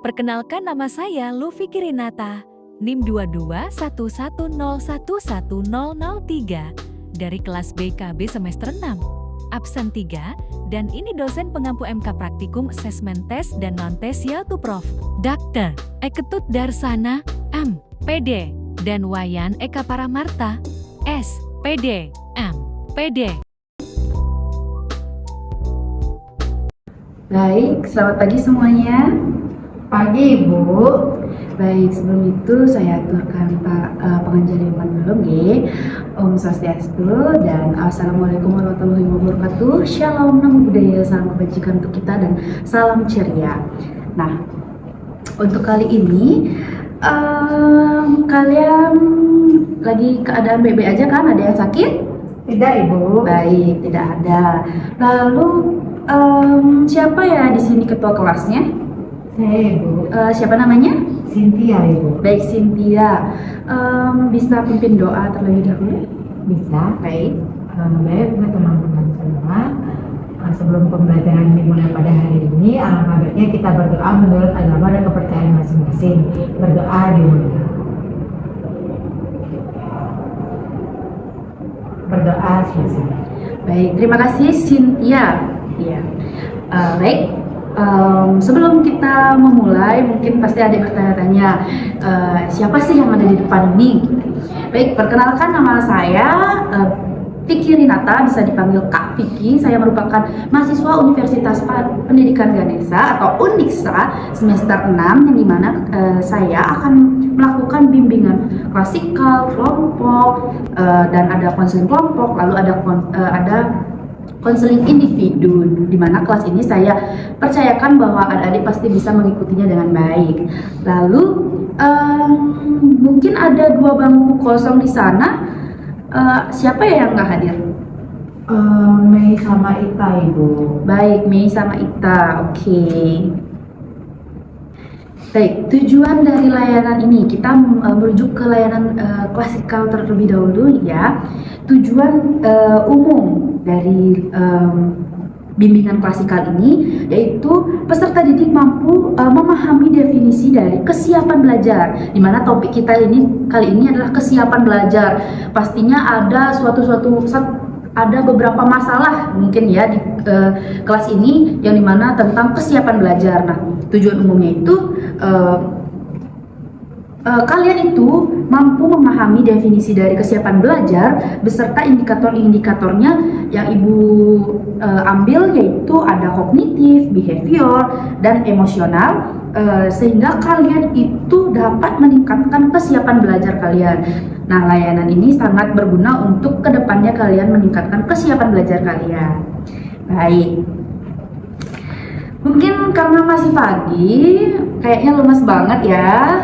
Perkenalkan, nama saya Luffy Kirinata, NIM 2211011003 dari kelas BKB semester 6, absen 3, dan ini dosen pengampu MK Praktikum Assessment Test dan Non-Test yaitu Prof. Dr. Eketut Darsana, M. PD, dan Wayan Eka Paramarta, S. PD, M. PD. Baik, selamat pagi semuanya. Pagi, Ibu. Baik, sebelum itu saya aturkan pengajar iman dulu, nggih. Om Swastiastu dan Assalamualaikum warahmatullahi wabarakatuh. Shalom, namo buddhaya, salam kebajikan untuk kita dan salam ceria. Nah, untuk kali ini kalian lagi keadaan baik-baik aja kan? Ada yang sakit? Tidak, Ibu. Baik, tidak ada. Lalu siapa ya di sini ketua kelasnya? Saya, Ibu. Siapa namanya? Cynthia, Ibu. Baik, Cynthia. Bisa pimpin doa terlebih dahulu? Bisa. Baik. Baik, teman-teman semua. Sebelum pembelajaran dimulai pada hari ini, alangkah baiknya kita berdoa menurut agama dan kepercayaan masing-masing. Berdoa dimulai. Berdoa selesai. Baik, terima kasih Cynthia. Iya. Baik. Sebelum kita memulai, mungkin pasti ada yang bertanya-tanya, siapa sih yang ada di depan ini? Baik, perkenalkan, nama saya Vicky Rinata, bisa dipanggil Kak Vicky. Saya merupakan mahasiswa Universitas Pendidikan Ganesha atau UNIKSA semester 6, yang dimana saya akan melakukan bimbingan klasikal, kelompok, dan ada konseling kelompok, lalu ada konseling individu, di mana kelas ini saya percayakan bahwa adik-adik pasti bisa mengikutinya dengan baik. Lalu mungkin ada 2 bangku kosong di sana. Siapa ya yang nggak hadir? Mei sama Ita, Ibu. Baik, Mei sama Ita. Oke. Baik, tujuan dari layanan ini kita merujuk ke layanan klasikal terlebih dahulu ya. Tujuan umum dari bimbingan klasikal ini yaitu peserta didik mampu memahami definisi dari kesiapan belajar, di mana topik kita kali ini adalah kesiapan belajar. Pastinya ada beberapa masalah mungkin ya di kelas ini yang dimana tentang kesiapan belajar. Nah, tujuan umumnya itu kalian itu mampu memahami definisi dari kesiapan belajar beserta indikator-indikatornya yang Ibu ambil, yaitu ada kognitif, behavior, dan emosional, sehingga kalian itu dapat meningkatkan kesiapan belajar kalian. Nah, layanan ini sangat berguna untuk kedepannya kalian meningkatkan kesiapan belajar kalian. Baik. Mungkin karena masih pagi, kayaknya lemas banget ya.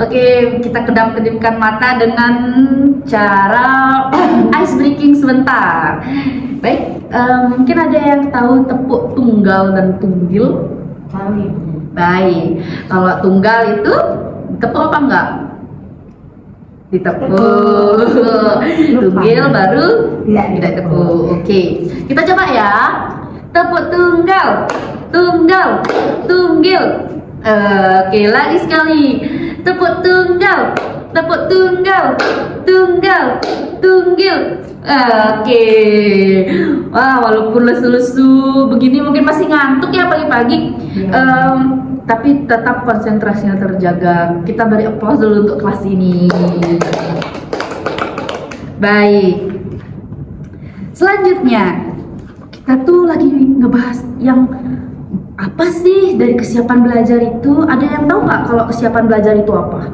Oke, kita kedap-kedipkan mata dengan cara ice breaking sebentar. Baik, mungkin ada yang tahu tepuk tunggal dan tunggil? Tahu, Ibu. Baik, kalau tunggal itu tepuk apa enggak? Ditepuk. Tunggil baru tidak tepuk. Oke, kita coba ya. Tepuk tunggal, tunggal, tunggil. Oke, lagi sekali. Tepuk tunggal, tepuk tunggal, tunggal, tunggil. Oke. Wah, walaupun lesu-lesu begini mungkin masih ngantuk ya pagi-pagi. Tapi tetap konsentrasinya terjaga. Kita beri applause dulu untuk kelas ini. Baik. Selanjutnya, kita tuh lagi ngebahas yang apa sih dari kesiapan belajar itu? Ada yang tahu nggak kalau kesiapan belajar itu apa?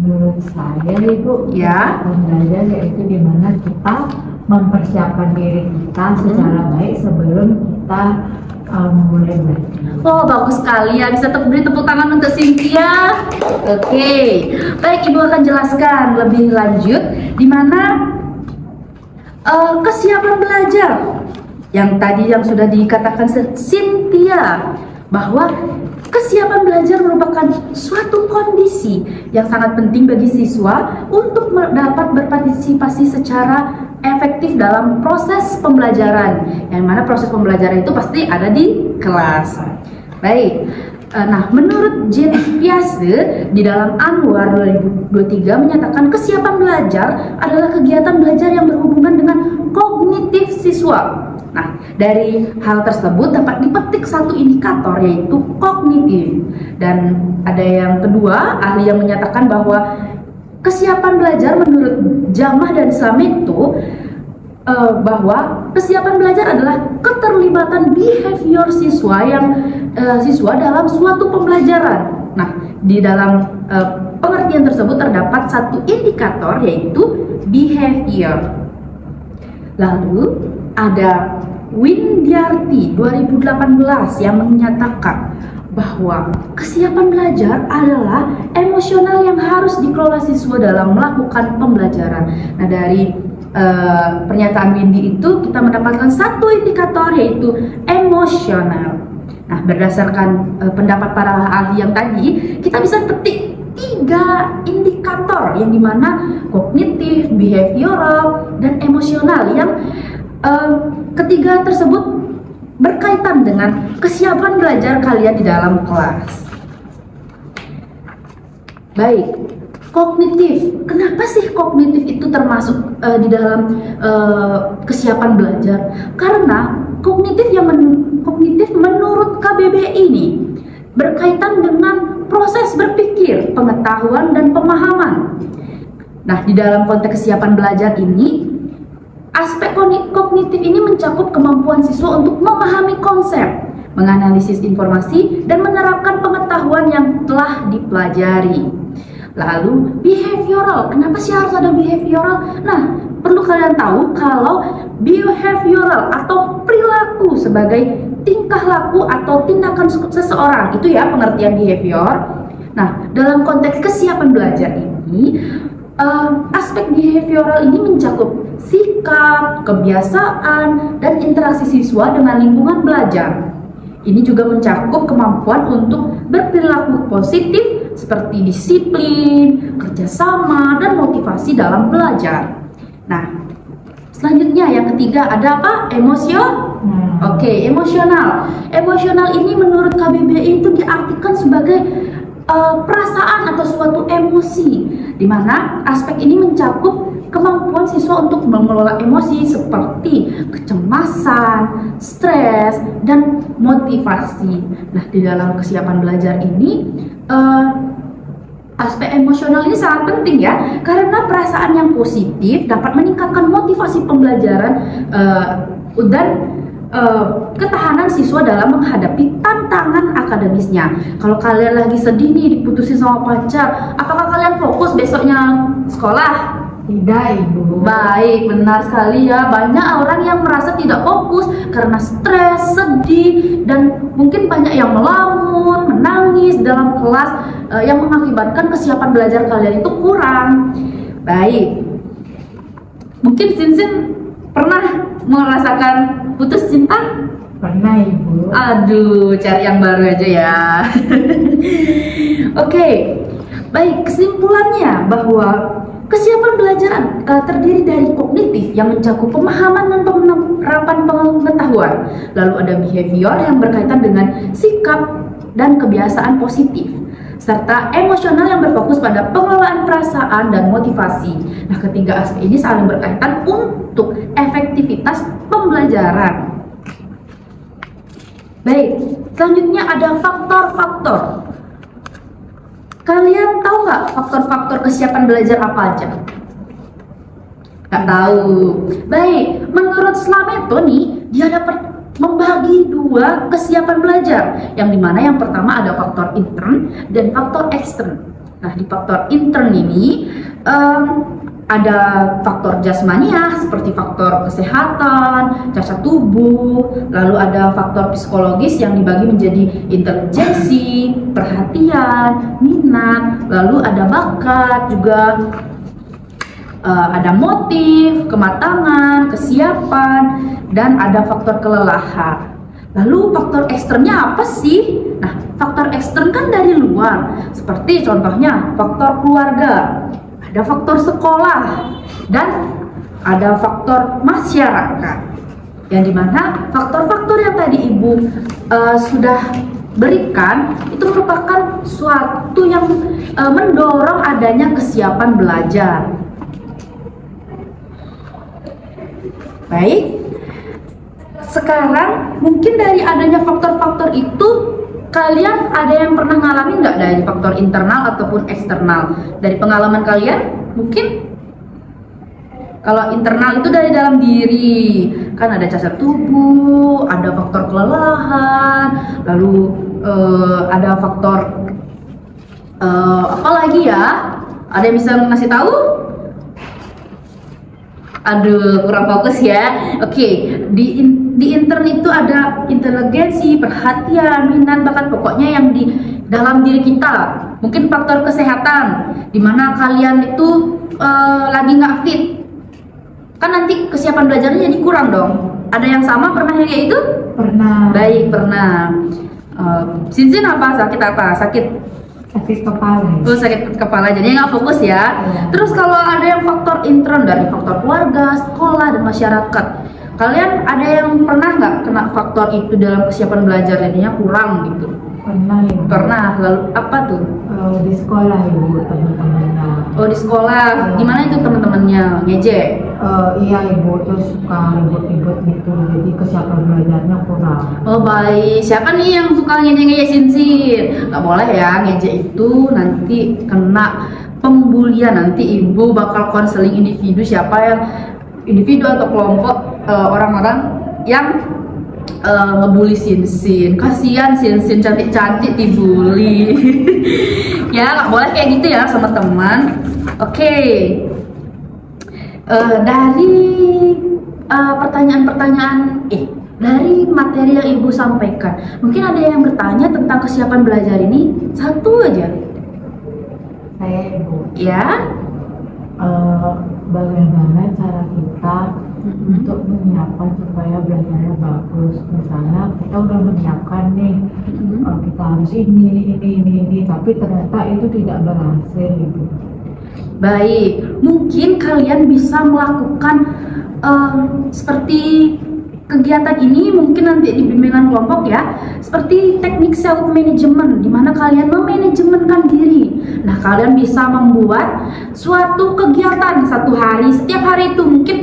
Menurut saya, Ibu, Ya. kesiapan belajar yaitu dimana kita mempersiapkan diri kita secara baik sebelum kita memulai belajar. Oh, bagus sekali ya. Bisa beri tepuk tangan untuk Cynthia. Oke. Baik, Ibu akan jelaskan lebih lanjut di mana kesiapan belajar yang sudah dikatakan Cynthia, bahwa kesiapan belajar merupakan suatu kondisi yang sangat penting bagi siswa untuk dapat berpartisipasi secara efektif dalam proses pembelajaran, yang mana proses pembelajaran itu pasti ada di kelas. Baik. Nah, menurut James Piaget di dalam Anwar 2023 menyatakan kesiapan belajar adalah kegiatan belajar yang berhubungan dengan kognitif siswa. Nah, dari hal tersebut dapat dipetik satu indikator yaitu kognitif. Dan ada yang kedua, ahli yang menyatakan bahwa kesiapan belajar menurut Jamah dan Sameto bahwa kesiapan belajar adalah keterlibatan behavior siswa dalam suatu pembelajaran. Nah, di dalam pengertian tersebut terdapat satu indikator yaitu behavior. Lalu ada Windyarti 2018 yang menyatakan bahwa kesiapan belajar adalah emosional yang harus dikelola siswa dalam melakukan pembelajaran. Nah, dari pernyataan Windy itu kita mendapatkan satu indikator yaitu emosional. Nah, berdasarkan pendapat para ahli yang tadi, kita bisa petik 3 indikator yang dimana kognitif, behavioral, dan emosional yang ketiga tersebut berkaitan dengan kesiapan belajar kalian di dalam kelas. Baik, kognitif. Kenapa sih kognitif itu termasuk di dalam kesiapan belajar? Karena kognitif menurut KBBI ini berkaitan dengan proses berpikir, pengetahuan, dan pemahaman. Nah, di dalam konteks kesiapan belajar ini, aspek kognitif ini mencakup kemampuan siswa untuk memahami konsep, menganalisis informasi, dan menerapkan pengetahuan yang telah dipelajari. Lalu behavioral, kenapa sih harus ada behavioral? Nah, perlu kalian tahu kalau behavioral atau perilaku sebagai tingkah laku atau tindakan seseorang, itu ya pengertian behavior. Nah, dalam konteks kesiapan belajar ini, aspek behavioral ini mencakup sikap, kebiasaan, dan interaksi siswa dengan lingkungan belajar. Ini juga mencakup kemampuan untuk berperilaku positif seperti disiplin, kerjasama, dan motivasi dalam belajar. Nah, selanjutnya yang ketiga ada apa? Oke, emosional. Emosional ini menurut KBBI itu diartikan sebagai perasaan atau suatu emosi, di mana aspek ini mencakup kemampuan siswa untuk mengelola emosi seperti kecemasan, stres, dan motivasi. Nah, di dalam kesiapan belajar ini aspek emosional ini sangat penting ya, karena perasaan yang positif dapat meningkatkan motivasi pembelajaran dan ketahanan siswa dalam menghadapi tantangan akademisnya. Kalau kalian lagi sedih nih diputusin sama pacar, apakah kalian fokus besoknya sekolah? Tidak, Ibu. Baik, benar sekali ya. Banyak orang yang merasa tidak fokus karena stres, sedih, dan mungkin banyak yang melamun, menangis dalam kelas yang mengakibatkan kesiapan belajar kalian itu kurang. Baik, mungkin Sinsin pernah merasakan putus cinta? Pernah, Ibu. Aduh, cari yang baru aja ya. Oke, baik, kesimpulannya bahwa kesiapan belajar terdiri dari kognitif yang mencakup pemahaman dan penerapan pengetahuan. Lalu ada behavior yang berkaitan dengan sikap dan kebiasaan positif, serta emosional yang berfokus pada pengelolaan perasaan dan motivasi. Nah, ketiga aspek ini saling berkaitan untuk efektivitas pembelajaran. Baik, selanjutnya ada faktor-faktor. Kalian tahu nggak faktor-faktor kesiapan belajar apa aja? Nggak tahu. Baik, menurut Slameto nih, dia dapat membagi 2 kesiapan belajar, yang dimana yang pertama ada faktor intern dan faktor ekstern. Nah, di faktor intern ini ada faktor jasmaniah seperti faktor kesehatan, cacat tubuh, lalu ada faktor psikologis yang dibagi menjadi intelijensi, perhatian, minat, lalu ada bakat juga, ada motif, kematangan, kesiapan, dan ada faktor kelelahan. Lalu faktor eksternnya apa sih? Nah, faktor ekstern kan dari luar, seperti contohnya faktor keluarga, ada faktor sekolah, dan ada faktor masyarakat. Yang dimana faktor-faktor yang tadi Ibu sudah berikan itu merupakan suatu yang mendorong adanya kesiapan belajar. Baik, sekarang mungkin dari adanya faktor-faktor itu, kalian ada yang pernah ngalamin nggak dari faktor internal ataupun eksternal? Dari pengalaman kalian, mungkin kalau internal itu dari dalam diri, kan ada cacat tubuh, ada faktor kelelahan, lalu ada faktor apa lagi ya? Ada yang bisa ngasih tahu? Aduh, kurang fokus ya. Oke, di intern itu ada inteligensi, perhatian, minat, bakat, pokoknya yang di dalam diri kita. Mungkin faktor kesehatan, dimana kalian itu lagi nggak fit, kan nanti kesiapan belajarnya jadi kurang dong. Ada yang sama pernah yang kayak itu? Pernah. Baik, pernah. Sinsin apa? Sakit apa? Sakit Kepala. Oh, sakit kepala, jadi nggak fokus ya. Terus kalau ada yang faktor intern dari faktor keluarga, sekolah, dan masyarakat, kalian ada yang pernah nggak kena faktor itu dalam kesiapan belajar, jadinya kurang gitu? Pernah ya. Pernah. Lalu apa tuh? Di sekolah ibu, teman-temannya. Oh, di sekolah. Gimana itu teman-temannya? Ngejek? Iya ibu, terus suka ribut-ribut gitu, jadi kesiapan belajarnya kurang. Oh baik, siapa nih yang suka ngejek-ngejek Sinsin? Nggak boleh ya, ngejek itu nanti kena pembulian. Nanti ibu bakal konseling individu, siapa yang individu atau kelompok orang-orang yang ngebully Sinsin. Kasihan Sinsin cantik-cantik dibully. Ya nggak boleh kayak gitu ya sama teman. Oke. Dari pertanyaan-pertanyaan dari materi yang ibu sampaikan, mungkin ada yang bertanya tentang kesiapan belajar ini. Satu aja. Saya ibu. Ya. Bagaimana cara kita untuk menyiapkan supaya belajarnya bagus? Misalnya kita udah menyiapkan nih, kita harus ini, tapi ternyata itu tidak berhasil gitu. Baik, mungkin kalian bisa melakukan seperti kegiatan ini, mungkin nanti di bimbingan kelompok ya, seperti teknik self management, di mana kalian memanajemenkan diri. Nah, kalian bisa membuat suatu kegiatan satu hari, setiap hari itu mungkin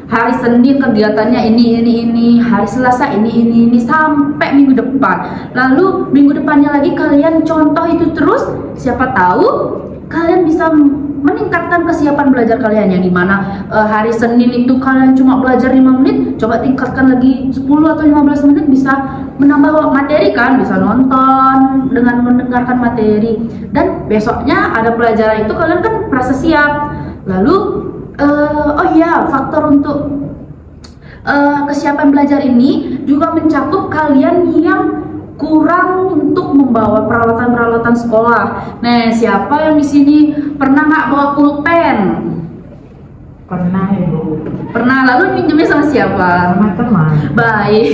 hari Senin kegiatannya ini, hari Selasa ini, sampai minggu depan. Lalu minggu depannya lagi kalian contoh itu terus, siapa tahu kalian bisa meningkatkan kesiapan belajar kalian, yang dimana hari Senin itu kalian cuma belajar 5 menit, coba tingkatkan lagi 10 atau 15 menit, bisa menambah materi kan, bisa nonton dengan mendengarkan materi, dan besoknya ada pelajaran itu kalian kan merasa siap. Lalu oh iya, faktor untuk kesiapan belajar ini juga mencakup kalian yang kurang untuk membawa peralatan-peralatan sekolah. Nah, siapa yang di sini pernah nggak bawa pulpen? Pernah ibu. Pernah. Lalu minjemnya sama siapa? Sama teman. Baik.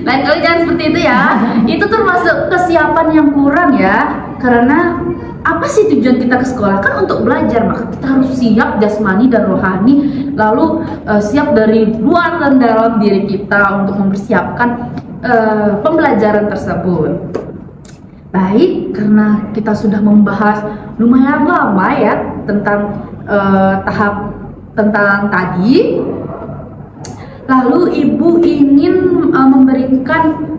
Lain kali jangan seperti itu ya. Itu termasuk kesiapan yang kurang ya. Karena apa sih tujuan kita ke sekolah? Kan untuk belajar, maka kita harus siap jasmani dan rohani. Lalu siap dari luar dan dalam diri kita untuk mempersiapkan pembelajaran tersebut. Baik, karena kita sudah membahas lumayan lama ya tentang tahap tentang tadi, lalu ibu ingin memberikan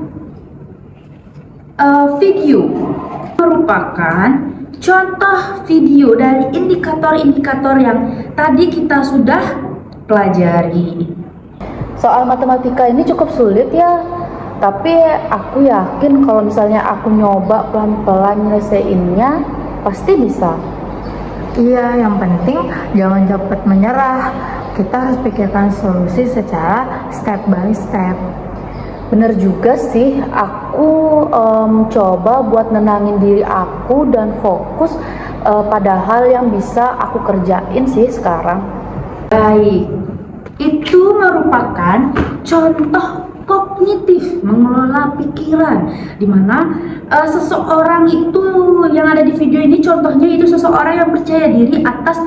video, merupakan contoh video dari indikator-indikator yang tadi kita sudah pelajari. Soal matematika ini cukup sulit ya, tapi aku yakin kalau misalnya aku nyoba pelan-pelan nyelesainnya pasti bisa. Iya, yang penting jangan cepat menyerah. Kita harus pikirkan solusi secara step by step. Bener juga sih, aku coba buat nenangin diri aku dan fokus pada hal yang bisa aku kerjain sih sekarang. Baik, itu merupakan contoh kognitif mengelola pikiran, dimana seseorang itu yang ada di video ini contohnya itu seseorang yang percaya diri atas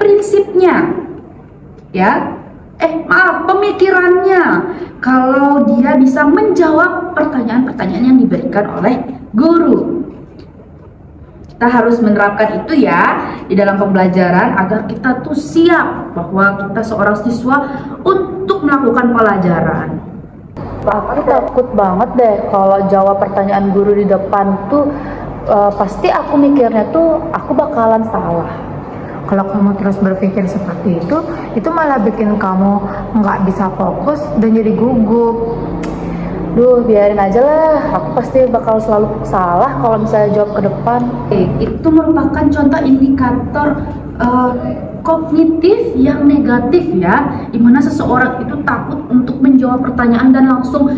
prinsipnya, ya. pemikirannya kalau dia bisa menjawab pertanyaan-pertanyaan yang diberikan oleh guru. Kita harus menerapkan itu ya di dalam pembelajaran agar kita tuh siap bahwa kita seorang siswa untuk melakukan pelajaran. Aku takut banget deh kalau jawab pertanyaan guru di depan tuh pasti aku mikirnya tuh aku bakalan salah. Kalau kamu terus berpikir seperti itu malah bikin kamu nggak bisa fokus dan jadi gugup. Duh, biarin aja lah, aku pasti bakal selalu salah kalau misalnya jawab ke depan. Itu merupakan contoh indikator kognitif yang negatif ya, dimana seseorang itu takut untuk menjawab pertanyaan dan langsung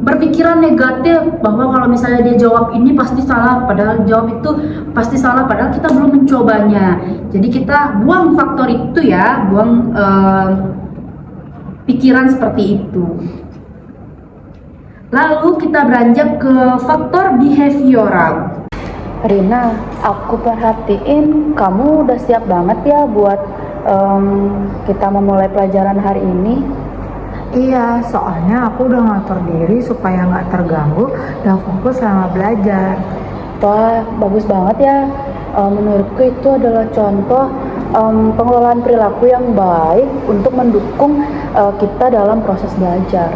berpikiran negatif bahwa kalau misalnya dia jawab ini pasti salah, padahal jawab itu pasti salah, padahal kita belum mencobanya. Jadi kita buang faktor itu ya, buang pikiran seperti itu. Lalu kita beranjak ke faktor behavioral. Rina, aku perhatiin kamu udah siap banget ya buat kita memulai pelajaran hari ini. Iya, soalnya aku udah ngatur diri supaya nggak terganggu dan fokus selama belajar. Wah, bagus banget ya. Menurutku itu adalah contoh pengelolaan perilaku yang baik untuk mendukung kita dalam proses belajar.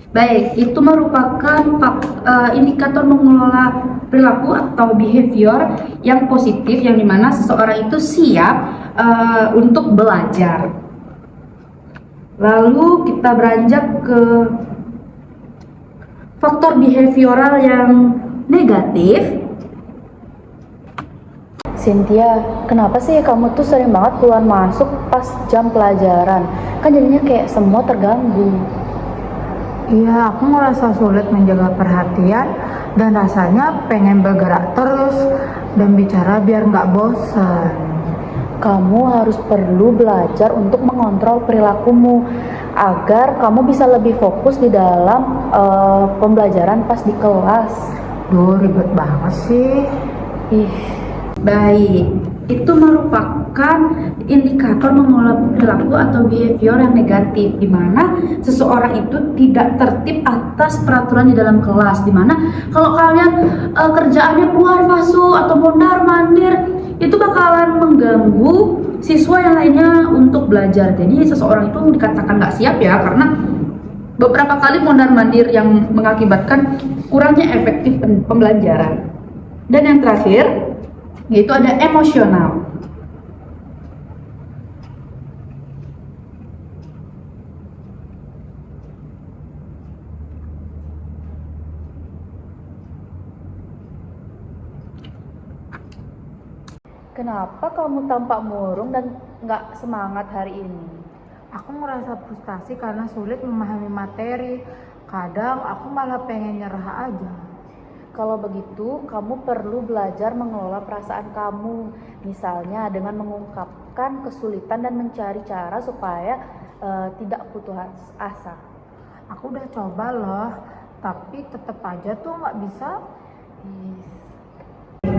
Baik, itu merupakan indikator mengelola perilaku atau behavior yang positif, yang dimana seseorang itu siap untuk belajar. Lalu kita beranjak ke faktor behavioral yang negatif. Cynthia, kenapa sih kamu tuh sering banget keluar masuk pas jam pelajaran? Kan jadinya kayak semua terganggu. Iya, aku ngerasa sulit menjaga perhatian dan rasanya pengen bergerak terus dan bicara biar nggak bosan. Kamu harus perlu belajar untuk mengontrol perilakumu agar kamu bisa lebih fokus di dalam pembelajaran pas di kelas. Duh, ribet banget sih. Ih, Baik, itu merupakan indikator mengelola perilaku atau behavior yang negatif, di mana seseorang itu tidak tertib atas peraturan di dalam kelas, di mana kalau kalian kerjaannya keluar masuk atau mondar mandir, itu bakalan mengganggu siswa yang lainnya untuk belajar. Jadi seseorang itu dikatakan nggak siap ya, karena beberapa kali mondar mandir yang mengakibatkan kurangnya efektif pembelajaran. Dan yang terakhir yaitu ada emosional. kenapa kamu tampak murung dan nggak semangat hari ini? Aku ngerasa frustasi karena sulit memahami materi. Kadang aku malah pengen nyerah aja. Kalau begitu, kamu perlu belajar mengelola perasaan kamu, misalnya dengan mengungkapkan kesulitan dan mencari cara supaya tidak putus asa. Aku udah coba loh, tapi tetap aja tuh nggak bisa.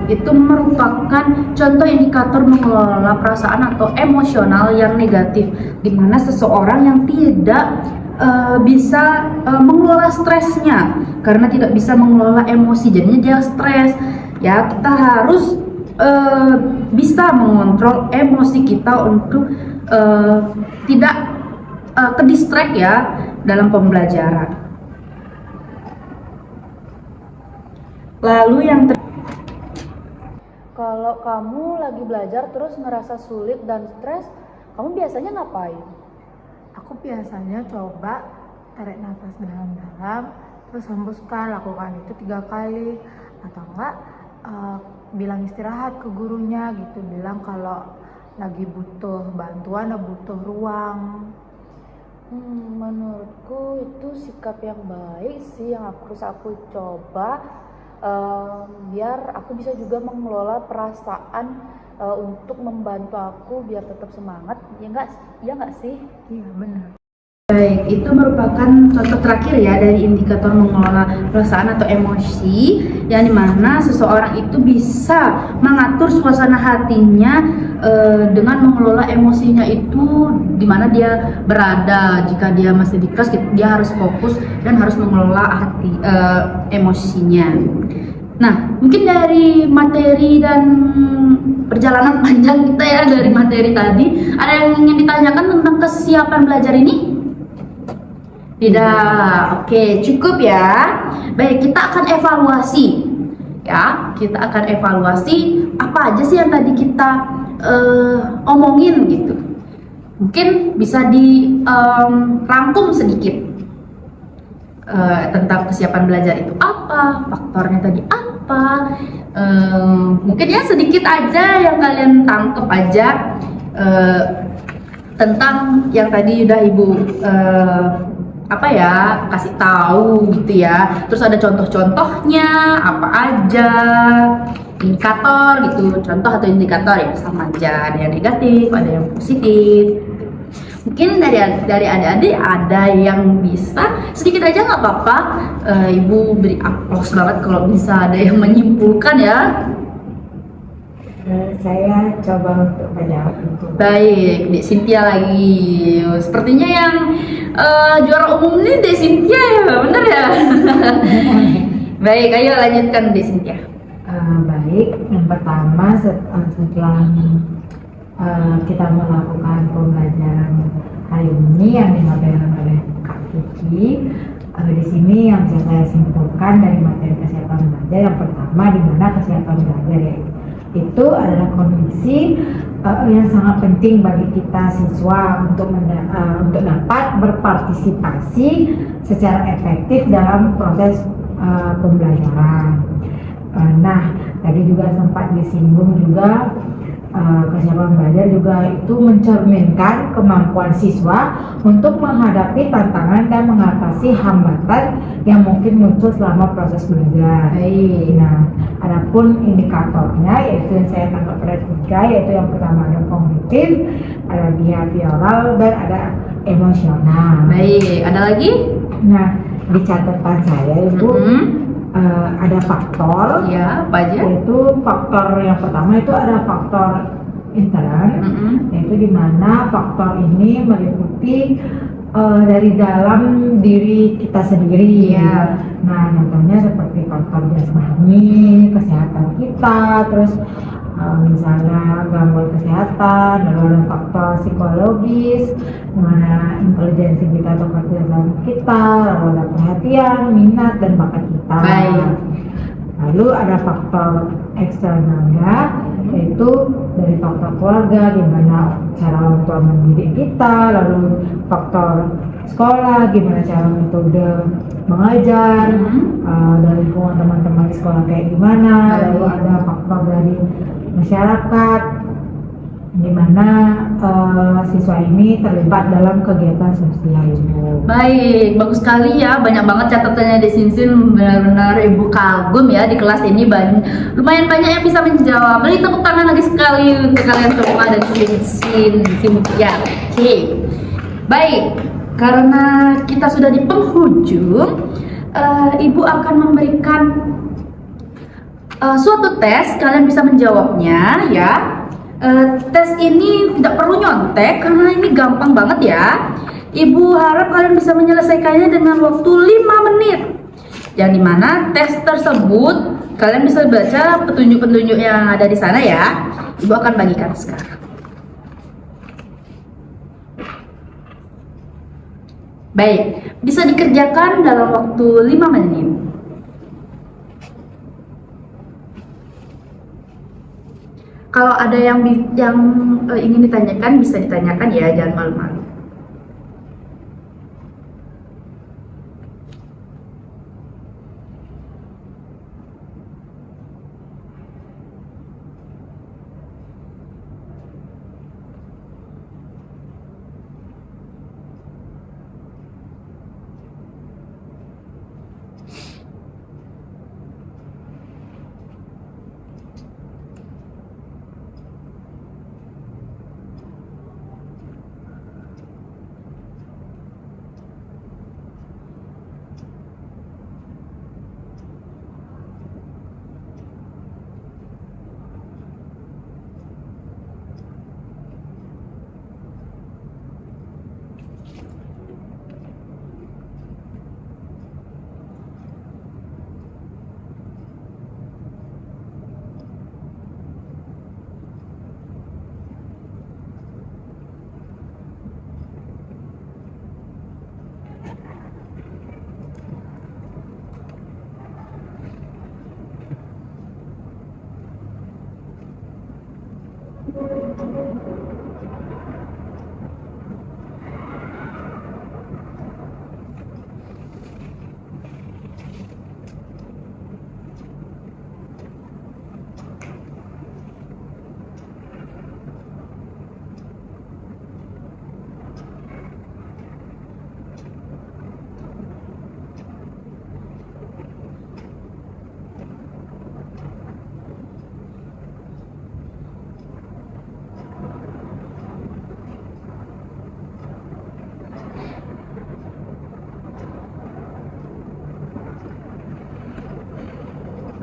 Itu merupakan contoh indikator mengelola perasaan atau emosional yang negatif, di mana seseorang yang tidak bisa mengelola stresnya karena tidak bisa mengelola emosi, jadinya dia stres. Ya, kita harus bisa mengontrol emosi kita untuk tidak ke distract ya dalam pembelajaran. Lalu yang Kalau kamu lagi belajar terus ngerasa sulit dan stres, kamu biasanya ngapain? Aku biasanya coba tarik nafas dalam-dalam, terus hembuskan, lakukan itu 3 kali, atau enggak bilang istirahat ke gurunya gitu, bilang kalau lagi butuh bantuan atau butuh ruang. Menurutku itu sikap yang baik sih yang harus aku coba biar aku bisa juga mengelola perasaan untuk membantu aku biar tetap semangat. Ya nggak sih? Iya benar. Baik, itu merupakan contoh terakhir ya dari indikator mengelola perasaan atau emosi, yang dimana seseorang itu bisa mengatur suasana hatinya dengan mengelola emosinya itu dimana dia berada. Jika dia masih di kelas, dia harus fokus dan harus mengelola emosinya. Nah, mungkin dari materi dan perjalanan panjang kita ya dari materi tadi, ada yang ingin ditanyakan tentang kesiapan belajar ini? Tidak, oke, cukup ya. Baik, kita akan evaluasi ya. Kita akan evaluasi apa aja sih yang tadi kita omongin gitu. Mungkin bisa dirangkum sedikit tentang kesiapan belajar itu apa, faktornya tadi apa. Mungkin ya sedikit aja yang kalian tangkep aja tentang yang tadi udah Ibu kasih tahu gitu ya. Terus ada contoh-contohnya apa aja, indikator gitu, contoh atau indikator ya sama aja, ada yang negatif, ada yang positif. Mungkin dari adik-adik ada yang bisa sedikit aja nggak apa-apa. Ibu beri aplaus banget kalau bisa ada yang menyimpulkan ya. Saya coba untuk menjawab itu. Baik, Dek Cynthia lagi. Sepertinya yang juara umum ini Dek Cynthia ya, bener ya? Baik, ayo lanjutkan Dek Cynthia. Baik, yang pertama setelah kita melakukan pembelajaran hari ini yang dimaterikan oleh Kak Kiki, di sini yang bisa saya simpulkan dari materi kesiapan belajar, yang pertama di mana kesiapan belajar itu adalah kondisi yang sangat penting bagi kita siswa untuk dapat berpartisipasi secara efektif dalam proses pembelajaran. Nah, tadi juga sempat disinggung juga kesiapan belajar juga itu mencerminkan kemampuan siswa untuk menghadapi tantangan dan mengatasi hambatan yang mungkin muncul selama proses belajar. Nah, adapun indikatornya yaitu yang saya tangkap ada 3, yaitu yang pertama ada kognitif, ada behavioral, dan ada emosional. Baik, ada lagi? Nah, di catatan saya itu ada faktor ya, apa aja? Yaitu faktor yang pertama itu ada faktor intern, yaitu di mana faktor ini meliputi dari dalam diri kita sendiri. Nah, contohnya seperti faktor jasmani, kesehatan kita, terus misalnya gangguan kesehatan, lalu ada faktor psikologis, mana intelijensi kita atau kecerdasan kita, lalu ada perhatian, minat, dan bakat kita. Lalu ada faktor eksternalnya, yaitu dari faktor keluarga, gimana cara orang tua mendidik kita, lalu faktor sekolah, gimana cara metode mengajar, dari lingkungan teman-teman di sekolah kayak gimana, lalu ada faktor dari masyarakat, gimana siswa ini terlibat dalam kegiatan sosial Ibu. Baik, bagus sekali ya, banyak banget catatannya di Sinsin, benar-benar Ibu kagum ya di kelas ini, lumayan banyak yang bisa menjawab. Beri tepuk tangan lagi sekali untuk kalian semua dan Sinsin ya. Oke. Baik, karena kita sudah di penghujung, Ibu akan memberikan suatu tes, kalian bisa menjawabnya ya. Tes ini tidak perlu nyontek karena ini gampang banget ya. Ibu harap kalian bisa menyelesaikannya dengan waktu 5 menit. Yang dimana tes tersebut kalian bisa baca petunjuk-petunjuk yang ada di sana ya. Ibu akan bagikan sekarang. Baik, bisa dikerjakan dalam waktu 5 menit. Kalau ada yang ingin ditanyakan, bisa ditanyakan ya, jangan malu-malu.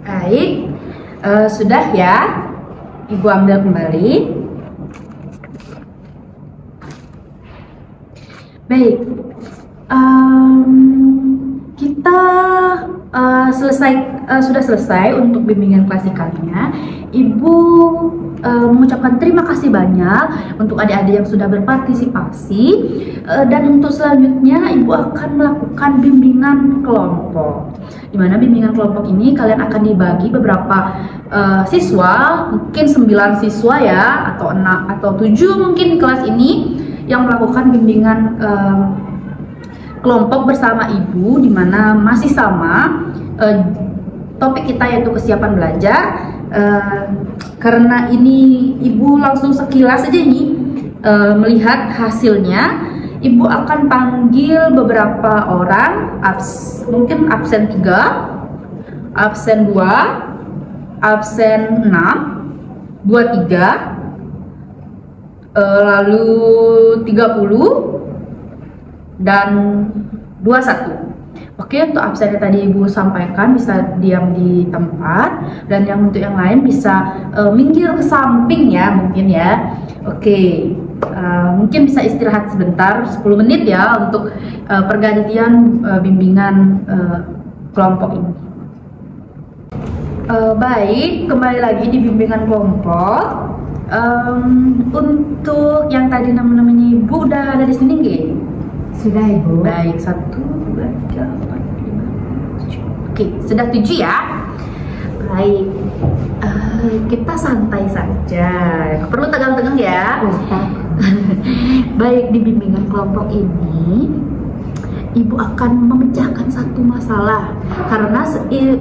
Baik, sudah ya, Ibu ambil kembali. Baik, kita sudah selesai untuk bimbingan klasikalnya. Ibu mengucapkan terima kasih banyak untuk adik-adik yang sudah berpartisipasi, dan untuk selanjutnya Ibu akan melakukan bimbingan kelompok. Di mana bimbingan kelompok ini kalian akan dibagi beberapa siswa, mungkin 9 siswa ya, atau 6 atau 7 mungkin di kelas ini yang melakukan bimbingan kelompok bersama Ibu, di mana masih sama topik kita yaitu kesiapan belajar. Karena ini Ibu langsung sekilas aja nih melihat hasilnya, Ibu akan panggil beberapa orang, mungkin absen 3, absen 2, absen 6, 23, lalu 30, dan 21. Oke, untuk absen yang tadi Ibu sampaikan bisa diam di tempat, dan yang untuk yang lain bisa minggir ke samping ya, mungkin ya. Oke, mungkin bisa istirahat sebentar 10 menit ya untuk pergantian bimbingan kelompok ini. Baik, kembali lagi di bimbingan kelompok. Untuk yang tadi namanya Ibu udah ada di sini nggih? Sudah Ibu. Baik, 1, 2, 3, 4, 5, 7. Oke, sudah 7 ya. Baik, kita santai saja, perlu tegang-tegang ya. Baik, di bimbingan kelompok ini Ibu akan memecahkan satu masalah, karena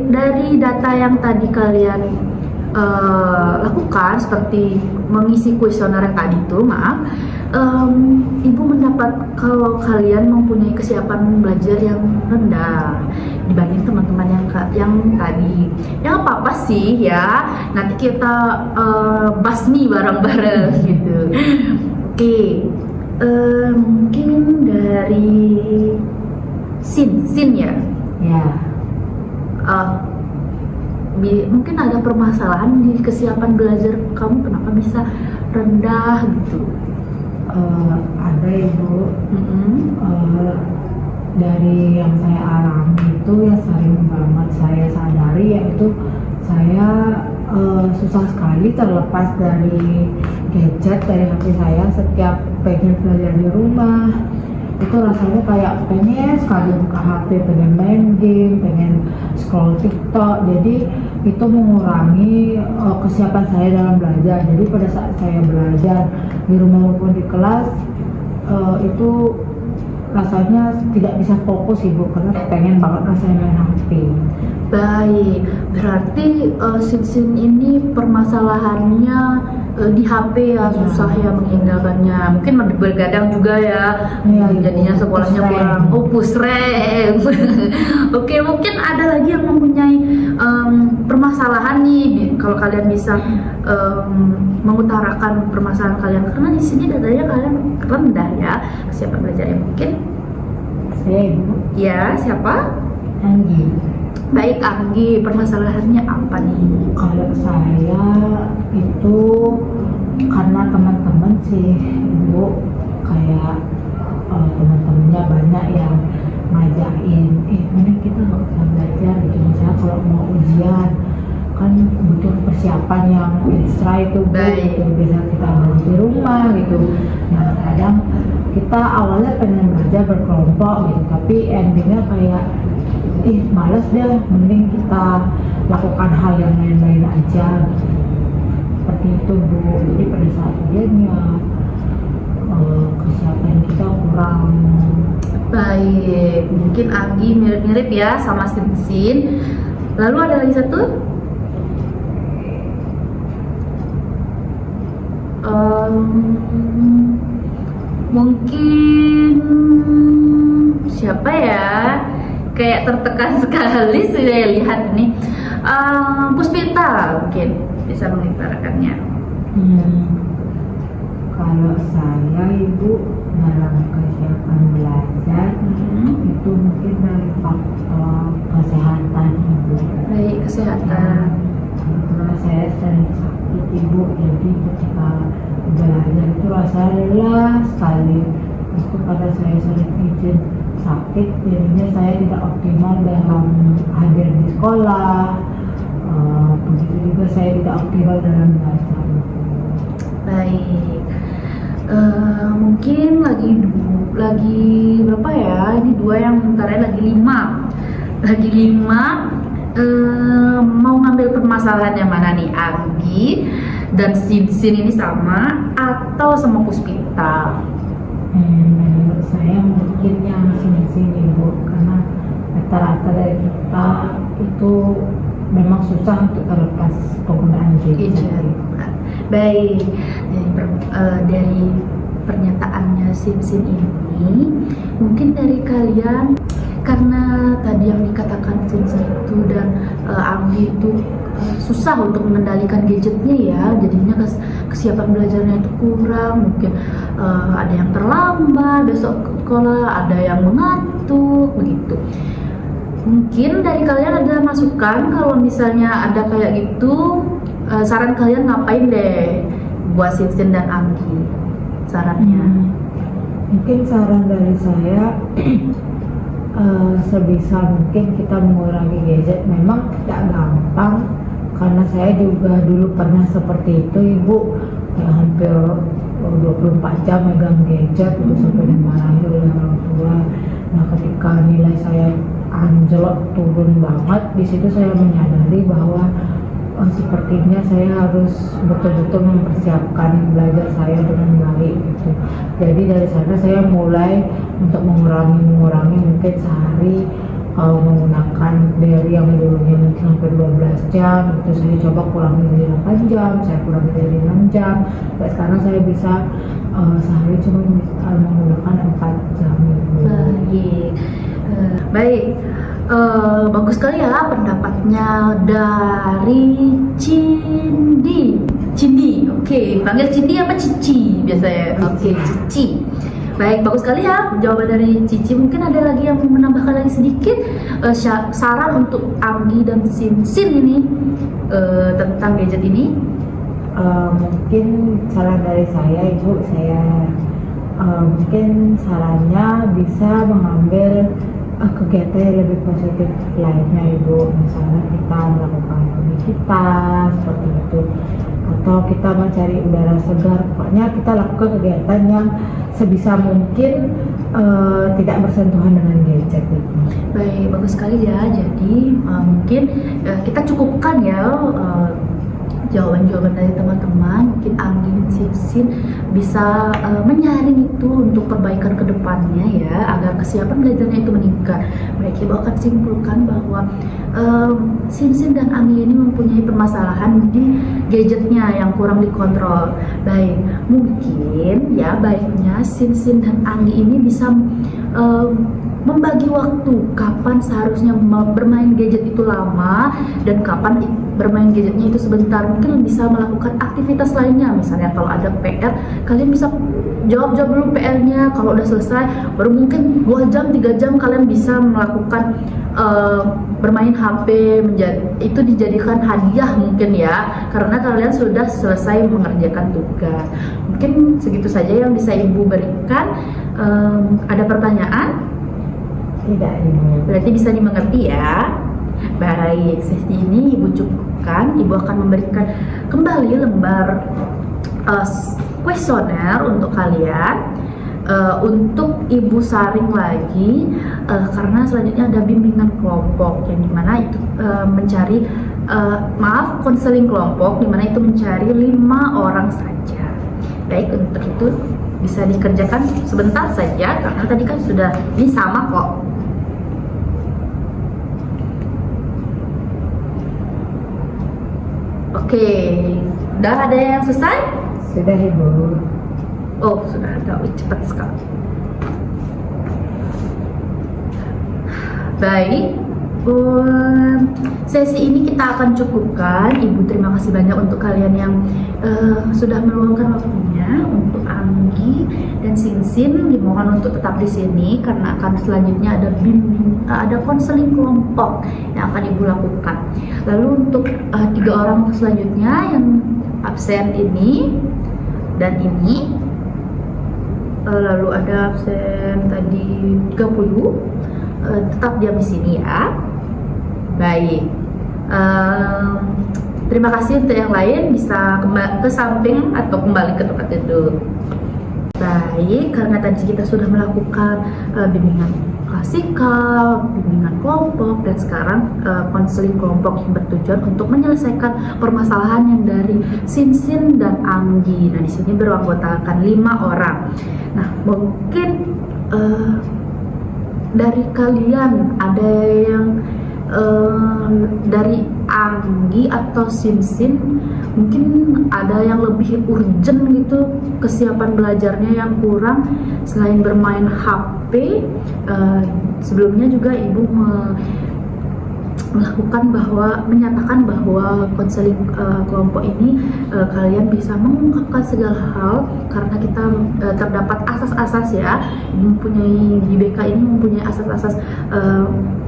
dari data yang tadi kalian lakukan, seperti mengisi kuesioner yang tadi itu, Ibu mendapat kalau kalian mempunyai kesiapan belajar yang rendah dibanding teman-teman yang tadi. Ya apa-apa sih ya, nanti kita basmi bareng-bareng gitu. Oke, mungkin dari Sin ya. Ya. Mungkin ada permasalahan di kesiapan belajar kamu, kenapa bisa rendah gitu? Ada Ibu. Dari yang saya alami itu ya sering banget saya sadari, yaitu saya susah sekali terlepas dari gadget, dari HP saya. Setiap pengen belajar di rumah itu rasanya kayak pengen sekali buka HP, pengen main game, pengen scroll TikTok. Jadi itu mengurangi kesiapan saya dalam belajar. Jadi pada saat saya belajar di rumah maupun di kelas, itu rasanya tidak bisa fokus Ibu, karena pengen banget rasanya main HP. Baik, berarti Sin ini permasalahannya di HP ya, susah ya menghindarkannya. Mungkin bergadang juga ya, jadinya sekolahnya kurang pusreng. Oke, mungkin ada lagi yang mempunyai permasalahan nih. Kalau kalian bisa mengutarakan permasalahan kalian, karena di sini datanya kalian rendah ya kesiapan belajarnya. Mungkin Saya Ibu. ya, siapa? Anggi. Baik, Anggi, permasalahannya apa nih? Kalau saya itu karena teman-teman sih Ibu, kayak teman-temannya banyak yang ngajakin, mending kita nggak usah belajar gitu. Misalnya kalau mau ujian kan butuh persiapan yang ekstra itu Bu, gitu. Bisa kita belajar di rumah gitu. Nah kadang kita awalnya pengen belajar berkelompok gitu, tapi endingnya kayak males deh, mending kita lakukan hal yang lain-lain aja. seperti itu Bu. Jadi pada saat ujiannya kesiapan kita kurang. Baik, mungkin Anggi mirip-mirip ya sama Sinsin. Lalu ada lagi satu? Mungkin siapa ya? Kayak tertekan sekali saya lihat nih. Puspita mungkin bisa mengutarakannya. Kalau saya Ibu dalam kesiapan belajar itu mungkin dari faktor kesehatan Ibu. Baik, kesehatan. Karena saya sering sakit Ibu, jadi ketika belajar itu rasanya lelah sekali. Itu pada saya sering izin sakit, jadinya saya tidak optimal dalam hadir di sekolah. Begitu juga saya tidak optimal dalam belajar. Baik. Mungkin lagi berapa ya? Ini dua yang bentarnya lagi lima. Mau ngambil permasalahan yang mana nih? Anggi dan Sinsin ini sama atau sama Puspita? Menurut saya mungkin yang sini-sini Bu, karena rata-rata dari kita itu memang susah untuk terlepas penggunaan gadget. Baik, dari pernyataannya Sinsin ini, mungkin dari kalian, karena tadi yang dikatakan Sinsin itu dan Anggi itu susah untuk mengendalikan gadgetnya ya, jadinya kesiapan belajarnya itu kurang, mungkin ada yang terlambat besok ke sekolah, ada yang mengantuk begitu. Mungkin dari kalian ada masukan kalau misalnya ada kayak gitu, saran kalian ngapain deh buat Sinsin dan Anggi sarannya? Mungkin saran dari saya sebisa mungkin kita mengurangi gadget. Memang tidak gampang karena saya juga dulu pernah seperti itu Ibu, ya, hampir 24 jam megang gadget itu sampai dimarahi oleh orang tua. Nah ketika nilai saya anjlok turun banget, di situ saya menyadari bahwa sepertinya saya harus betul-betul mempersiapkan belajar saya dengan baik gitu. Jadi dari sana saya mulai untuk mengurangi mungkin sehari menggunakan dari yang dulunya mungkin sampai 12 jam itu saya coba kurangi dari 8 jam, saya kurangi dari 6 jam. Dan sekarang saya bisa sehari cuma menggunakan 4 jam gitu. Baik. Bagus sekali ya pendapatnya dari Cindi. Oke, panggil Cindi apa Cici biasanya? Oke, Cici. Baik, bagus sekali ya jawaban dari Cici. Mungkin ada lagi yang mau menambahkan lagi sedikit saran untuk Anggi dan Sinsin ini tentang gadget ini? Mungkin saran dari saya Ibu, mungkin sarannya bisa mengambil kegiatan yang lebih positif lainnya Ibu, misalnya kita melakukan aktivitas seperti itu, atau kita mencari udara segar. Pokoknya kita lakukan kegiatan yang sebisa mungkin tidak bersentuhan dengan gadget Ibu. Baik, bagus sekali ya. Jadi mungkin kita cukupkan ya jawaban-jawaban dari teman-teman. Mungkin Anggi dan Sinsin bisa menyaring itu untuk perbaikan kedepannya ya, agar kesiapan belajarnya itu meningkat. Mereka akan simpulkan bahwa Sinsin dan Anggi ini mempunyai permasalahan di gadgetnya yang kurang dikontrol. Baik, mungkin ya baiknya Sinsin dan Anggi ini bisa membagi waktu kapan seharusnya bermain gadget itu lama dan kapan bermain gadgetnya itu sebentar. Mungkin bisa melakukan aktivitas lainnya, misalnya kalau ada PR kalian bisa jawab dulu PR-nya. Kalau udah selesai baru mungkin 2 jam 3 jam kalian bisa melakukan bermain HP, itu dijadikan hadiah mungkin ya, karena kalian sudah selesai mengerjakan tugas. Mungkin segitu saja yang bisa Ibu berikan. Ada pertanyaan? Tidak Ibu. Berarti bisa dimengerti ya. Baik, sesi ini Ibu cukupkan. Ibu akan memberikan kembali lembar kuesioner untuk kalian, untuk Ibu saring lagi, karena selanjutnya ada bimbingan kelompok yang dimana itu mencari konseling kelompok di mana itu mencari 5 orang saja. Baik, untuk itu bisa dikerjakan sebentar saja karena tadi kan sudah ini sama kok. Oke, udah ada yang selesai? Sudah Ibu. Oh, sudah ada. Cepat sekali. Baik, sesi ini kita akan cukupkan. Ibu terima kasih banyak untuk kalian yang sudah meluangkan waktunya. Untuk Anggi dan Sinsin dimohon untuk tetap di sini karena akan selanjutnya ada konseling kelompok yang akan Ibu lakukan. Lalu untuk 3 orang selanjutnya yang absen ini dan ini, lalu ada absen tadi 30. Tetap diam di sini ya. Baik. Terima kasih untuk yang lain bisa kembali ke samping atau kembali ke tempat duduk. Baik, karena tadi kita sudah melakukan bimbingan klasikal, bimbingan kelompok, dan sekarang konseling kelompok yang bertujuan untuk menyelesaikan permasalahan yang dari Sinsin dan Anggi. Nah, di sini beranggotakan 5 orang. Nah, mungkin dari kalian ada yang dari Anggi atau Sinsin mungkin ada yang lebih urgent gitu, kesiapan belajarnya yang kurang selain bermain HP. Sebelumnya juga Ibu menyatakan bahwa konseling kelompok ini kalian bisa mengungkapkan segala hal karena kita terdapat asas-asas ya, di BK ini mempunyai asas-asas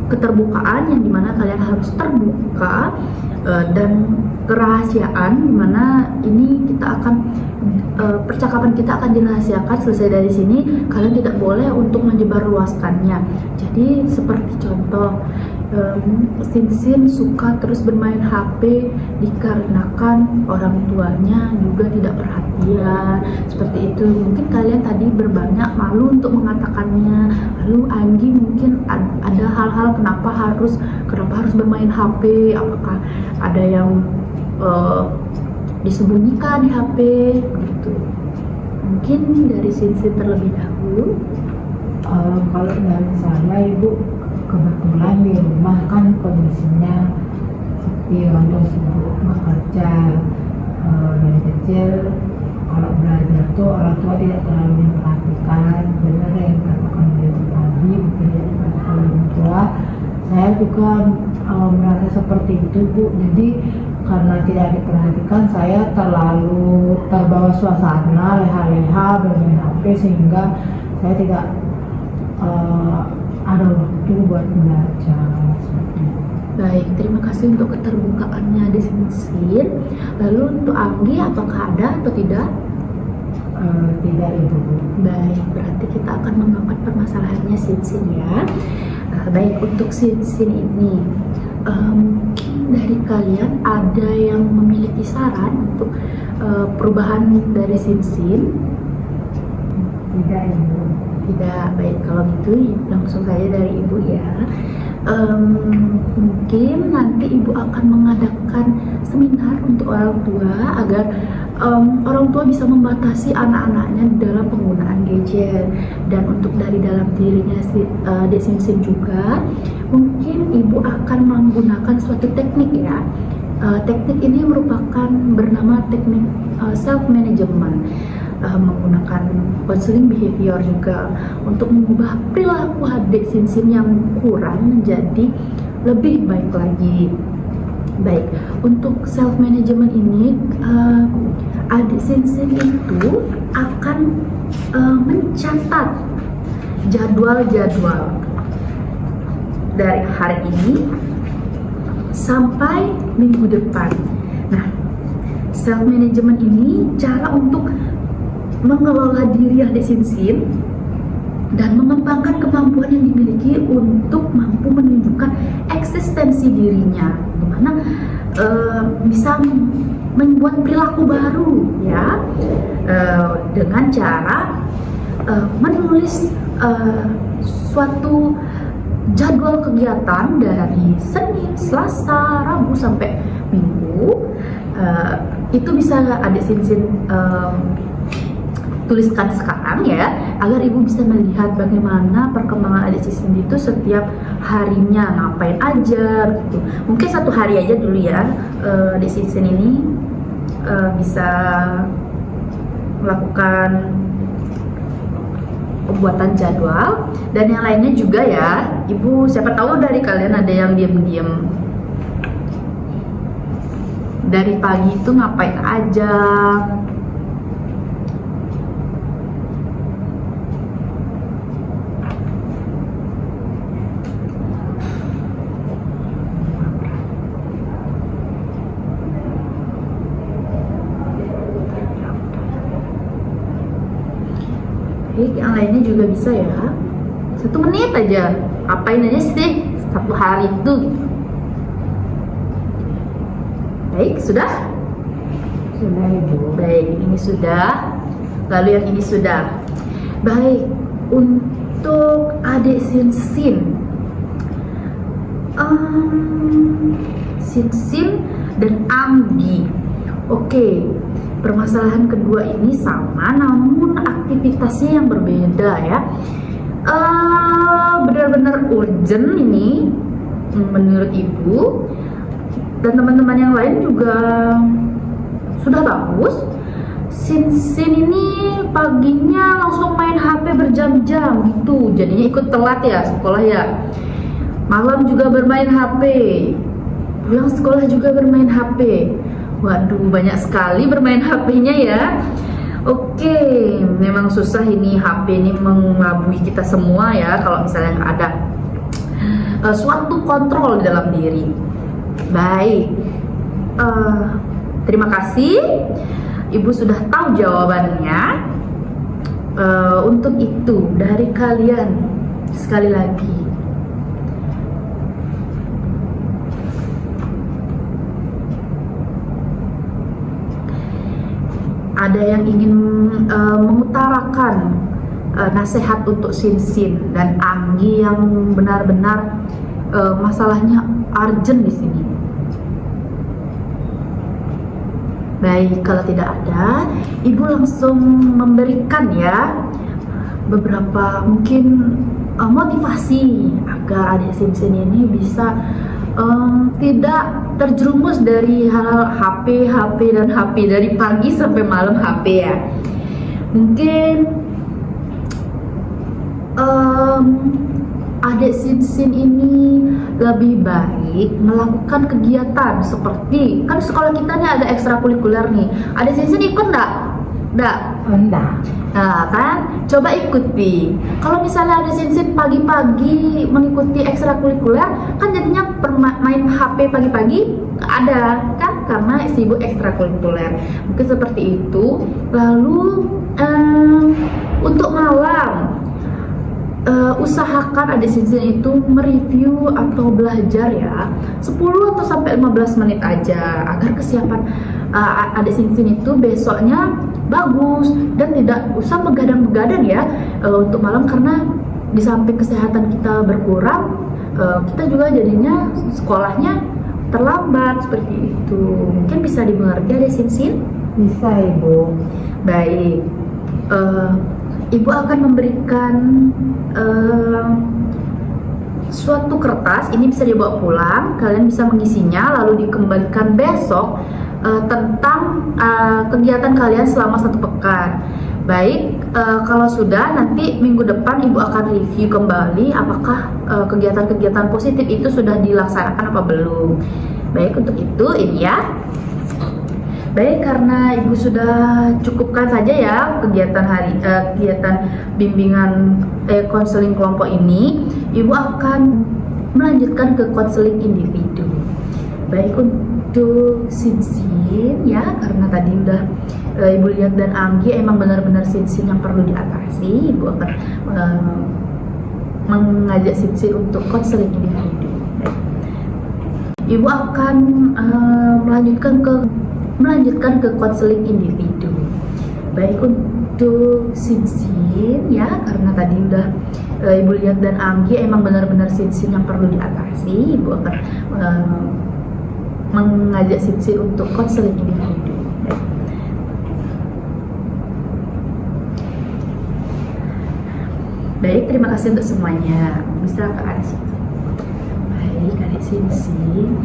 keterbukaan yang dimana kalian harus terbuka dan kerahasiaan, dimana ini kita akan percakapan kita akan dirahasiakan. Selesai dari sini kalian tidak boleh untuk menyebarluaskannya. Jadi seperti contoh, Sinsin suka terus bermain HP dikarenakan orang tuanya juga tidak perhatian, seperti itu. Mungkin kalian tadi berbanyak malu untuk mengatakannya. Lalu Anggi mungkin ada hal-hal kenapa harus bermain HP, apakah ada yang disembunyikan di HP gitu. Mungkin dari Sinsin terlebih dahulu. Kalau dari saya Ibu, kebetulan di rumah kan kondisinya sepi, ada sibuk bekerja. Dari kecil kalau belajar tuh orang tua tidak terlalu memperhatikan. Benar yang dikatakan Ibu tadi, mungkin tidak diperhatikan orang tua. Saya juga merasa seperti itu Bu. Jadi karena tidak diperhatikan, saya terlalu terbawa suasana, leha-leha bermain HP sehingga saya tidak ada waktu buat belajar. Baik, terima kasih untuk keterbukaannya di Sinsin. Lalu untuk Anggi, apakah ada atau tidak? Tidak Ibu. Baik, berarti kita akan mengangkat permasalahannya Sinsin ya. Baik, untuk Sinsin ini mungkin dari kalian ada yang memiliki saran untuk perubahan dari Sinsin? Tidak Ibu. Tidak. Baik, kalau gitu langsung saja dari Ibu ya. Mungkin nanti Ibu akan mengadakan seminar untuk orang tua agar orang tua bisa membatasi anak-anaknya dalam penggunaan gadget. Dan untuk dari dalam dirinya Dek Sinsin juga, mungkin Ibu akan menggunakan suatu teknik ya. Teknik ini merupakan bernama teknik self management, menggunakan counseling behavior juga untuk mengubah perilaku adik Sinsin yang kurang menjadi lebih baik lagi. Baik, untuk self management ini adik Sinsin itu akan mencatat jadwal-jadwal dari hari ini sampai minggu depan. Nah, self management ini cara untuk mengelola diri adik Sinsin dan mengembangkan kemampuan yang dimiliki untuk mampu menunjukkan eksistensi dirinya, dimana bisa membuat perilaku baru ya, dengan cara menulis suatu jadwal kegiatan dari Senin, Selasa, Rabu sampai Minggu. Itu bisa Adik Sinsin tuliskan sekarang ya, agar ibu bisa melihat bagaimana perkembangan Adik Sinsin itu setiap harinya ngapain aja gitu. Mungkin 1 hari aja dulu ya, Adik Sinsin ini bisa melakukan pembuatan jadwal, dan yang lainnya juga ya ibu, siapa tahu dari kalian ada yang diam-diam dari pagi itu ngapain aja. Yang lainnya juga bisa ya, 1 menit aja, apain aja sih 1 hari itu gitu. Baik, sudah? Sudah Ibu. Baik, ini sudah. Lalu yang ini sudah. Baik, untuk Adik Sinsin, Sinsin dan Anggi. Oke, permasalahan kedua ini sama, namun aktivitasnya yang berbeda ya. Benar-benar urgent ini menurut ibu, dan teman-teman yang lain juga sudah bagus. Sinsin ini paginya langsung main HP berjam-jam gitu, jadinya ikut telat ya sekolah ya. Malam juga bermain HP, pulang sekolah juga bermain HP. Waduh, banyak sekali bermain HP-nya ya. Oke, memang susah ini HP ini mengelabui kita semua ya, kalau misalnya nggak ada suatu kontrol di dalam diri. Baik, terima kasih. Ibu sudah tahu jawabannya. Untuk itu dari kalian sekali lagi, ada yang ingin mengutarakan nasihat untuk Sinsin dan Anggi yang benar-benar masalahnya urgent di sini? Baik, kalau tidak ada, ibu langsung memberikan ya beberapa mungkin motivasi agar Adik Sinsin ini bisa tidak terjerumus dari hal HP dan HP dari pagi sampai malam HP ya. Mungkin Adik Sinsin ini lebih baik melakukan kegiatan seperti, kan sekolah kita nih ada ekstrakurikuler nih. Adik Sinsin ikut enggak? Enggak. Nah kan, coba ikuti. Kalau misalnya Adik Sinsin pagi-pagi mengikuti ekstrakurikuler, kan jadinya main HP pagi-pagi ada kan, karena sibuk ekstrakurikuler. Mungkin seperti itu. Lalu untuk malam, usahakan Adik Sinsin itu mereview atau belajar ya 10 atau sampai 15 menit aja, agar kesiapan Adik Sinsin itu besoknya bagus dan tidak usah begadang-begadang ya untuk malam, karena di samping kesehatan kita berkurang, kita juga jadinya sekolahnya terlambat seperti itu. Mungkin bisa dimengerti Adik Sinsin? Bisa Ibu. Baik, Ibu akan memberikan suatu kertas, ini bisa dibawa pulang, kalian bisa mengisinya lalu dikembalikan besok tentang kegiatan kalian selama 1 pekan. Baik, kalau sudah, nanti minggu depan ibu akan review kembali apakah kegiatan-kegiatan positif itu sudah dilaksanakan apa belum. Baik, untuk itu ini ya. Baik, karena ibu sudah cukupkan saja ya kegiatan bimbingan konseling kelompok ini. Ibu akan melanjutkan ke konseling individu. Baik, untuk Sinsin ya, karena tadi udah ibu lihat dan Anggi emang benar-benar Sinsin yang perlu diatasi. Ibu akan mengajak Sinsin untuk konseling individu. Baik. Ibu akan melanjutkan ke konseling individu. Baik, untuk Sinsin ya, karena tadi udah Ibu lihat dan Anggi emang benar-benar Sinsin yang perlu diatasi. Ibu akan mengajak Sinsin untuk konseling individu. Baik, terima kasih untuk semuanya. Bisa ke arah situ. Baik, adik Sinsin,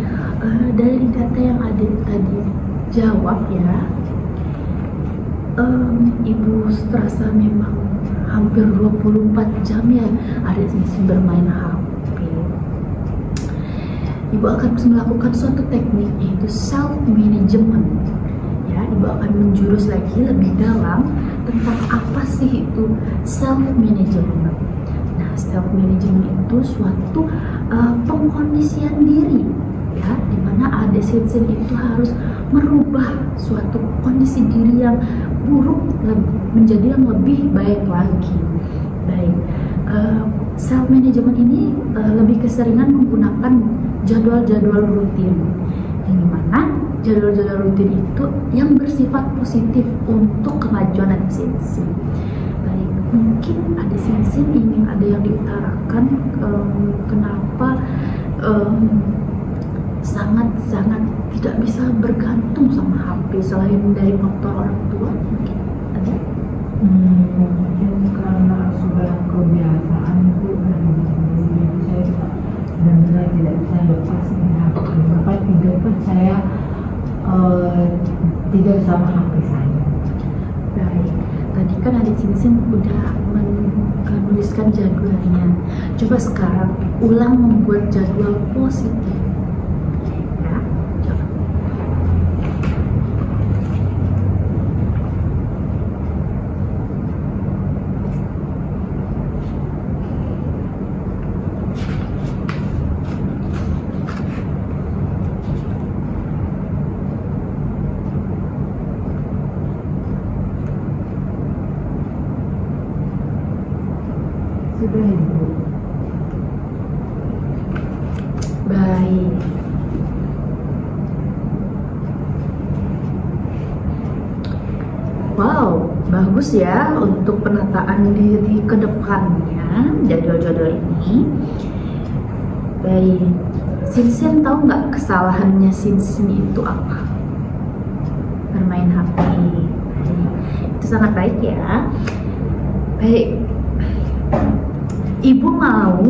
dari data yang adik tadi jawab ya, Ibu terasa memang hampir 24 jam ya adik Sinsin bermain HP. Ibu akan melakukan suatu teknik yaitu self management. Ya, Ibu akan menjurus lagi lebih dalam tentang apa sih itu self management. Nah, self management itu suatu pengkondisian diri ya, dimana adik Sinsin itu harus merubah suatu kondisi diri yang buruk menjadi yang lebih baik lagi. Baik, self management ini lebih keseringan menggunakan jadwal-jadwal rutin, yang dimana jadwal-jadwal rutin itu yang bersifat positif untuk kemajuan adik Sinsin. Baik, mungkin adik Sinsin ingin ada yang diutarakan kenapa sangat-sangat tidak bisa bergantung sama HP selain dari faktor orang tua, mungkin ada? Mungkin karena sudah kebiasaan itu dari dulu, jadi saya juga benar-benar tidak bisa lepas dari HP. Bahkan tidur pun saya tidur sama HP saya. Baik, tadi kan adik Sinsin udah menuliskan jadwalnya. Coba sekarang ulang membuat jadwal positif. Ya, coba. Sudah Ibu. Baik. Wow, bagus ya untuk penataan diri ke depannya jadwal-jadwal ini. Baik, Sinsin tahu nggak kesalahannya Sinsin itu apa? Bermain HP. Itu sangat baik ya. Baik, Ibu mau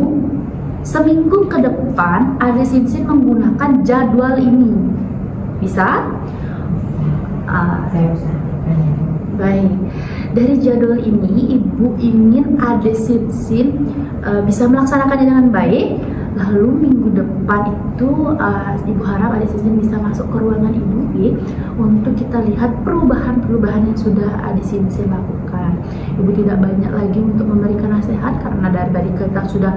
seminggu ke depan adik Sinsin menggunakan jadwal ini. Bisa? Saya bisa. Baik, dari jadwal ini Ibu ingin adik Sinsin bisa melaksanakannya dengan baik. Lalu minggu depan itu Ibu harap adik Sinsin bisa masuk ke ruangan Ibu untuk kita lihat perubahan-perubahan yang sudah adik Sinsin lakukan. Ibu tidak banyak lagi untuk memberikan nasihat karena dari tadi kita sudah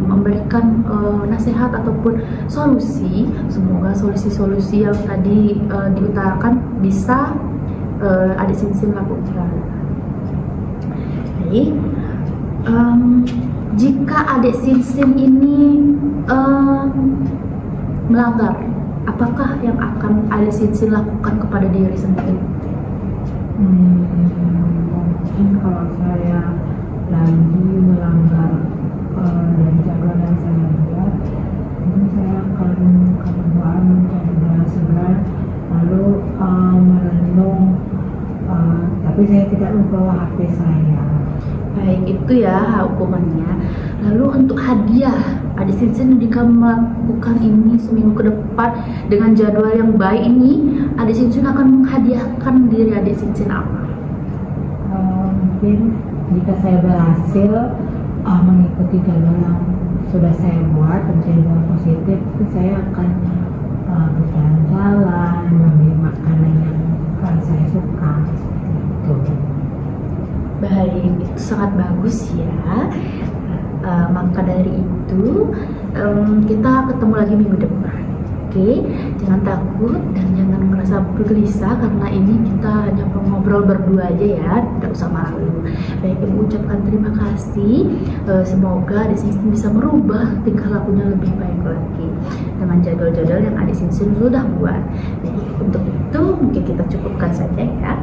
memberikan nasihat ataupun solusi. Semoga solusi-solusi yang tadi diutarakan bisa adik Sinsin lakukan. Baik, jika adik Sinsin ini melanggar, apakah yang akan adik Sinsin lakukan kepada diri sendiri? Mungkin kalau saya lagi melanggar dari jadwal yang saya buat, ini saya akan berdoa mencari udara segar, lalu merenung, tapi saya tidak membawa HP saya. Baik, itu ya hukumannya. Lalu untuk hadiah, adik Sinsin jika melakukan ini seminggu ke depan dengan jadwal yang baik ini, adik Sinsin akan menghadiahkan diri adik Sinsin apa? Mungkin jika saya berhasil mengikuti jadwal yang sudah saya buat menjadi jadwal positif, itu saya akan berjalan-jalan, membeli makanan yang saya suka, seperti itu. Baik, itu sangat bagus ya. Maka dari itu kita ketemu lagi minggu depan. Oke, jangan takut dan jangan merasa bergelisah karena ini kita hanya ngobrol berdua aja ya, tidak usah malu. Baik, Ibu ucapkan terima kasih. Semoga adik Sinsin bisa merubah tingkah lakunya lebih baik lagi dengan jadwal-jadwal yang adik Sinsin sudah buat. Jadi untuk itu mungkin kita cukupkan saja ya.